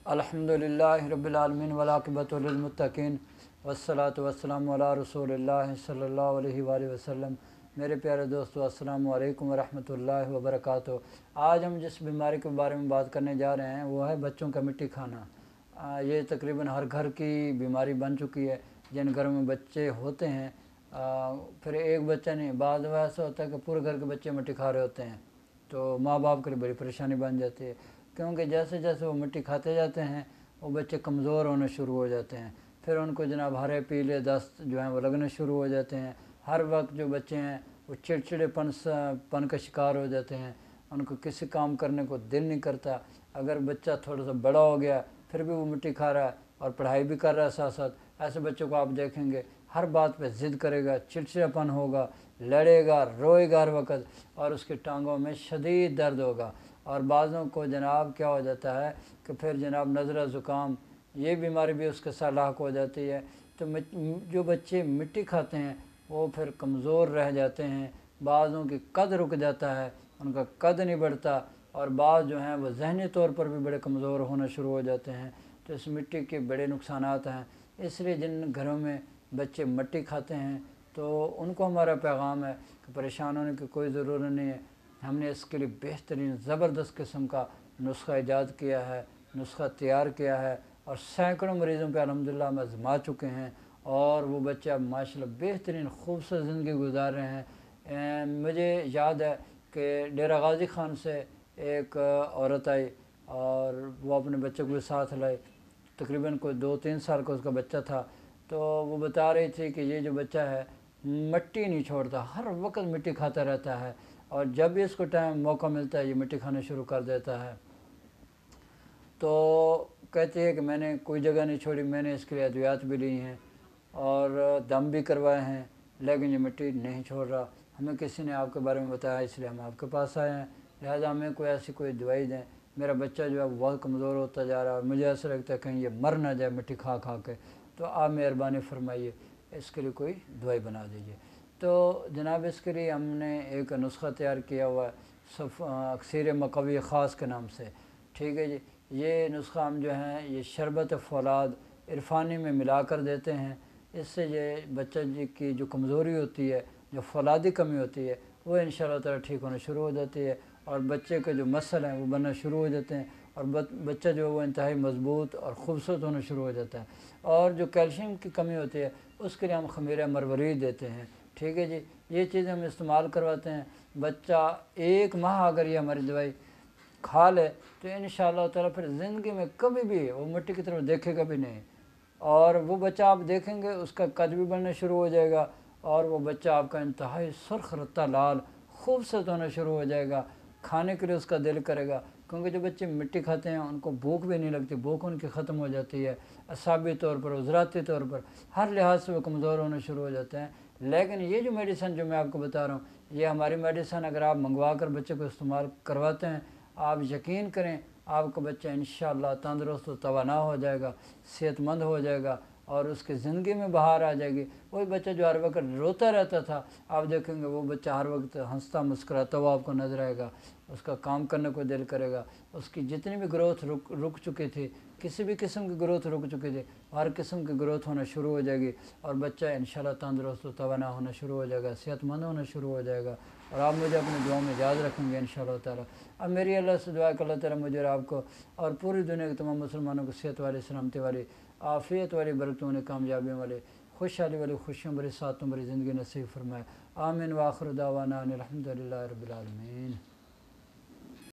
الحمدللہ رب العالمین والعاقبۃ للمتقین والصلاۃ والسلام علی رسول اللہ صلی اللہ علیہ وآلہ وسلم۔ میرے پیارے دوستو، السلام علیکم ورحمۃ اللہ وبرکاتہ۔ آج ہم جس بیماری کے بارے میں بات کرنے جا رہے ہیں وہ ہے بچوں کا مٹی کھانا۔ یہ تقریباً ہر گھر کی بیماری بن چکی ہے۔ جن گھروں میں بچے ہوتے ہیں پھر ایک بچہ نہیں، بعض ایسا ہوتا ہے کہ پورے گھر کے بچے مٹی کھا رہے ہوتے ہیں، تو ماں باپ کے لیے بڑی پریشانی بن جاتی ہے، کیونکہ جیسے جیسے وہ مٹی کھاتے جاتے ہیں وہ بچے کمزور ہونے شروع ہو جاتے ہیں۔ پھر ان کو جناب ہرے پیلے دست جو ہیں وہ لگنے شروع ہو جاتے ہیں۔ ہر وقت جو بچے ہیں وہ چڑچڑے پن کا شکار ہو جاتے ہیں، ان کو کسی کام کرنے کو دل نہیں کرتا۔ اگر بچہ تھوڑا سا بڑا ہو گیا پھر بھی وہ مٹی کھا رہا ہے اور پڑھائی بھی کر رہا ہے ساتھ ساتھ، ایسے بچوں کو آپ دیکھیں گے ہر بات پہ ضد کرے گا، چڑچڑا پن ہوگا، لڑے گا، روئے گا ہر وقت، اور اس کی ٹانگوں میں شدید درد ہوگا۔ اور بعضوں کو جناب کیا ہو جاتا ہے کہ پھر جناب نزلہ زکام، یہ بیماری بھی اس کے ساتھ لاحق ہو جاتی ہے۔ تو جو بچے مٹی کھاتے ہیں وہ پھر کمزور رہ جاتے ہیں، بعضوں کی قد رک جاتا ہے، ان کا قد نہیں بڑھتا، اور بعض جو ہیں وہ ذہنی طور پر بھی بڑے کمزور ہونا شروع ہو جاتے ہیں۔ تو اس مٹی کے بڑے نقصانات ہیں، اس لیے جن گھروں میں بچے مٹی کھاتے ہیں تو ان کو ہمارا پیغام ہے کہ پریشان ہونے کی کوئی ضرورت نہیں ہے۔ ہم نے اس کے لیے بہترین زبردست قسم کا نسخہ ایجاد کیا ہے، نسخہ تیار کیا ہے، اور سینکڑوں مریضوں پہ الحمدللہ ہم آزما چکے ہیں، اور وہ بچے اب ماشاءاللہ بہترین خوبصورت زندگی گزار رہے ہیں۔ مجھے یاد ہے کہ ڈیرہ غازی خان سے ایک عورت آئی اور وہ اپنے بچے کو ساتھ لائی، تقریباً کوئی 2-3 سال کا اس کا بچہ تھا۔ تو وہ بتا رہی تھی کہ یہ جو بچہ ہے مٹی نہیں چھوڑتا، ہر وقت مٹی کھاتا رہتا ہے، اور جب بھی اس کو موقع ملتا ہے یہ مٹی کھانا شروع کر دیتا ہے۔ تو کہتی ہے کہ میں نے کوئی جگہ نہیں چھوڑی، میں نے اس کے لیے ادویات بھی لی ہیں اور دم بھی کروائے ہیں، لیکن یہ مٹی نہیں چھوڑ رہا۔ ہمیں کسی نے آپ کے بارے میں بتایا، اس لیے ہم آپ کے پاس آئے ہیں، لہٰذا ہمیں کوئی دوائی دیں۔ میرا بچہ جو ہے بہت کمزور ہوتا جا رہا ہے اور مجھے ایسا لگتا ہے کہیں یہ مر نہ جائے مٹی کھا کھا کے، تو آپ مہربانی فرمائیے اس کے لیے کوئی دوائی بنا دیجیے۔ تو جناب اس کے لیے ہم نے ایک نسخہ تیار کیا ہوا ہے اکسیر مقوی خاص کے نام سے، ٹھیک ہے جی۔ یہ نسخہ ہم جو ہیں یہ شربت فولاد عرفانی میں ملا کر دیتے ہیں، اس سے یہ بچہ جی کی جو کمزوری ہوتی ہے، جو فولادی کمی ہوتی ہے، وہ انشاءاللہ تعالی ٹھیک ہونا شروع ہو جاتی ہے، اور بچے کے جو مسل ہیں وہ بننا شروع ہو جاتے ہیں، اور بچہ جو ہے وہ انتہائی مضبوط اور خوبصورت ہونا شروع ہو جاتا ہے۔ اور جو کیلشیم کی کمی ہوتی ہے اس کے لیے ہم خمیر مروارید دیتے ہیں، ٹھیک ہے جی۔ یہ چیزیں ہم استعمال کرواتے ہیں۔ بچہ 1 ماہ اگر یہ ہماری دوائی کھا لے تو انشاءاللہ تعالی پھر زندگی میں کبھی بھی وہ مٹی کی طرف دیکھے گا بھی نہیں، اور وہ بچہ آپ دیکھیں گے اس کا قد بھی بڑھنا شروع ہو جائے گا، اور وہ بچہ آپ کا انتہائی سرخ رتا لال خوبصورت ہونا شروع ہو جائے گا، کھانے کے لیے اس کا دل کرے گا، کیونکہ جو بچے مٹی کھاتے ہیں ان کو بھوک بھی نہیں لگتی، بھوک ان کی ختم ہو جاتی ہے، اعصابی طور پر، عضلاتی طور پر، ہر لحاظ سے وہ کمزور ہونا شروع ہو جاتے ہیں۔ لیکن یہ جو میڈیسن جو میں آپ کو بتا رہا ہوں، یہ ہماری میڈیسن اگر آپ منگوا کر بچے کو استعمال کرواتے ہیں، آپ یقین کریں آپ کا بچہ انشاءاللہ تندرست و توانا ہو جائے گا، صحت مند ہو جائے گا، اور اس کی زندگی میں بہار آ جائے گی۔ وہی بچہ جو ہر وقت روتا رہتا تھا، آپ دیکھیں گے وہ بچہ ہر وقت ہنستا مسکراتا ہوا آپ کو نظر آئے گا، اس کا کام کرنے کو دل کرے گا، اس کی جتنی بھی گروتھ رک چکی تھی، کسی بھی قسم کی گروتھ رک چکی تھی، ہر قسم کی گروتھ ہونا شروع ہو جائے گی، اور بچہ انشاءاللہ تندرست و توانا ہونا شروع ہو جائے گا، صحت مند ہونا شروع ہو جائے گا، اور آپ مجھے اپنی دعاؤں میں یاد رکھیں گے انشاءاللہ تعالی۔ اب میری اللہ سے دعا ہے کہ اللہ تعالیٰ مجھے اور آپ کو اور پوری دنیا کے تمام مسلمانوں کو صحت والی، سلامتی والی، عافیت والی، برکتوں والی، کامیابیوں والی، خوشحالی والی، خوشیوں بھری، سعادتوں بھری زندگی نصیب فرمائے۔ آمین۔ وآخر دعوانا ان الحمدللہ رب العالمین۔